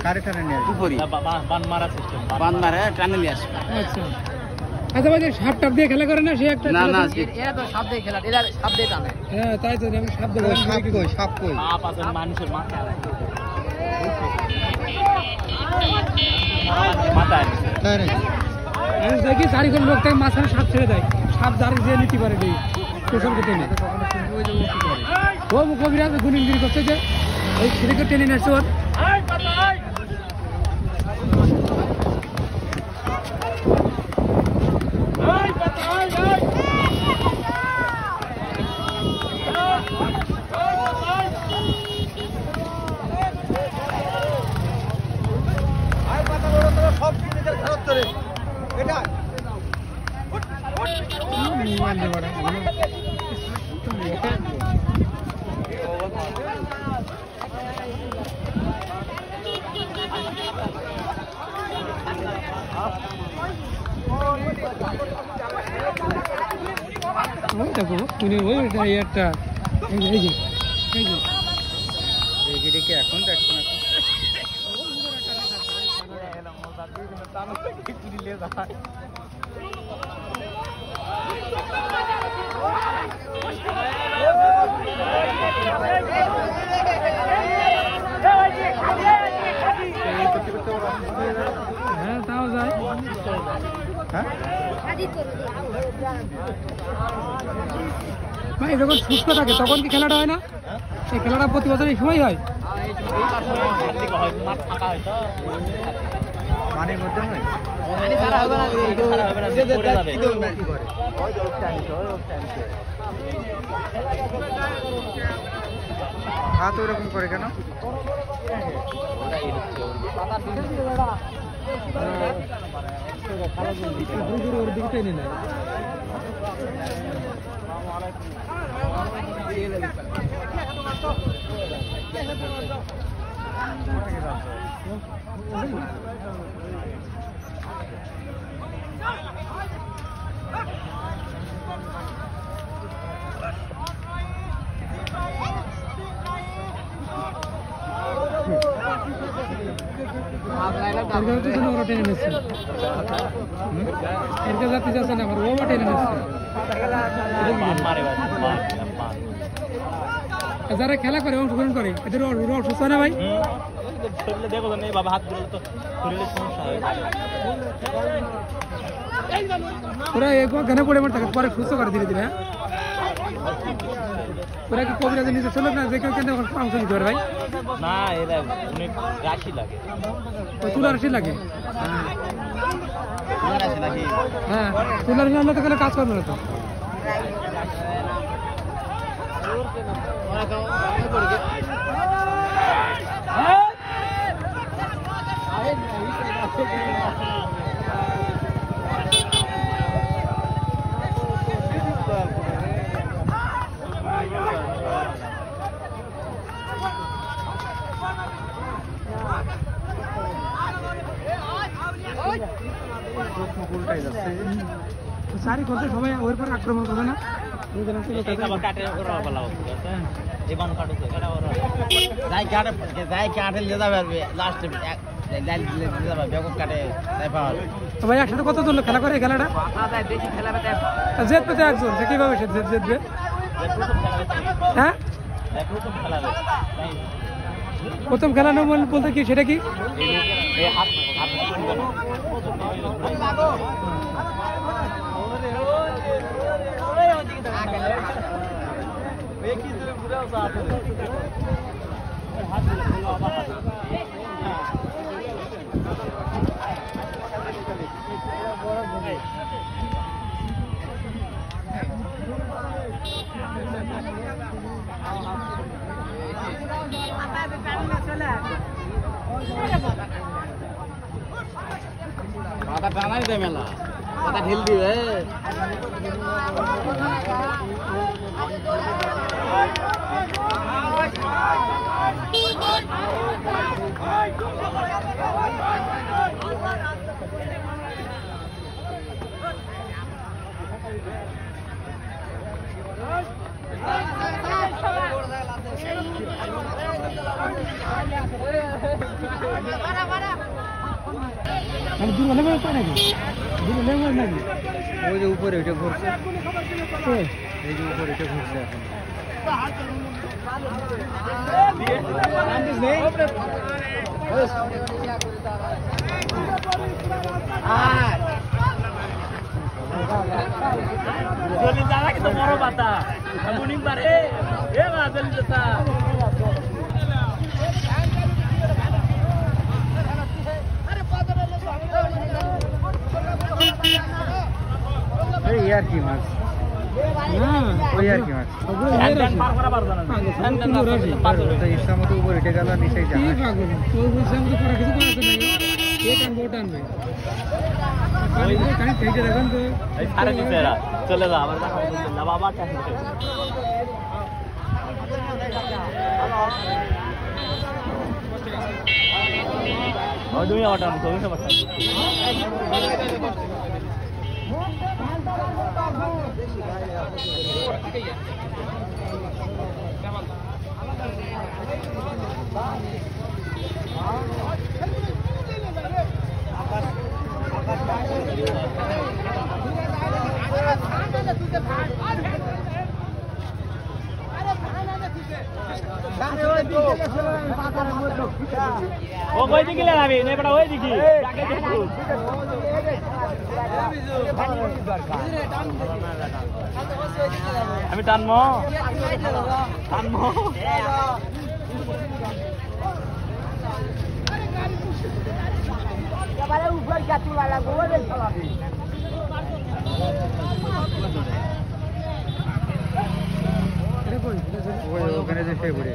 কারে টানে নিয়ে আসবে উপরে বান মারা সিস্টেম বান মারা টানে নিয়ে আসবে আচ্ছা আচ্ছা ভাই সাপ টাপ দিয়ে খেলা করে না সে একটা না না এরা তো সাপ দিয়ে খেলা এরা সাপ দিয়ে টানে হ্যাঁ তাই তো আমি সাপ দিয়ে সাপ কই সাপ কই সাপ আছে মানুষের মাথা মাথা তাই নাকি আমি দেখি চারিজন লোক থেকে মাঝখানে সাপ ছেড়ে দেয় সাপ যারে যে নিতে পারে এই পেছনকে টেনে ও কবিরাজ গুনিনগিরি করছে যে ওই ছেলেকে টেনে নিয়ে আসছে ওর দেখো তুমি ওই একটা এই যে এখন দেখছো না হ্যাঁ তাও যায় হ্যাঁ ভাই যখন সুস্থ থাকে তখন কি খেলাটা হয় না এই খেলাটা প্রতি বছর এই সময় হয় পানির মধ্যে নয় হাত ওরকম করে কেন ওর দিকে টেনে নেয় ওরা টেনে নিচ্ছে এর কাছে যাচ্ছে না আমার ও টেনে নিচ্ছে যারা খেলা করে অংশগ্রহণ করে এদের অসুস্থ না ভাই দেখো না বাবা হাত দিলে তো শরীরে সমস্যা হয় ওরা এখানে পড়ে মার থাকে পরে সুস্থ করে ধীরে ধীরে ওরা কি কবিরাজের নিচে চলুক না যে কেউ কেন অংশ নিতে পারে ভাই না এরা অনেক রাশি লাগে তুলার রাশি লাগে হ্যাঁ তুলার রাশি আমরা তো কাজ করবো না তো সারি করতে সবাই ওর পর আক্রমণ করবে না ভাই একসাথে কত দল খেলা করে খেলাটা জেতবে তো একজন সে কিভাবে সে জেতবে হ্যাঁ প্রথম খেলা না বলতে কি সেটা কি মাথা টানাই দে মেলা মাথা ঢিল দিবে Para আমি দূর হলে পাই নাকি দূর হলে নাকি ওই যে উপরে ওইটা ঘুরছে ওই এই যে উপরে ওইটা ঘুরছে এখন জলদি যাওয়া কিন্তু বড় পাতা মর্নিং পারে এ মা জলদি যেতা এই আর কি মাছ না ওই আর কি মাছ ওগুলো পার করা পারবে না তো ইসলাম তো উপরে উঠে গেল নিচে কি পাগল তো বলছে আমি তো করা কিছু করাতে নাই এ টানবো ও টানবে কানে থেকে দেখেন তো এই সারে দিতে এরা চলে যা আবার দেখা হবে না বাবা কে আছে ও দুই আটা তুমি সব আছে ও কই দিকে লাগাবি নে বড় ওই দিকে যাকে দেখো আমি টানমো ওখানে যে সে ঘুরে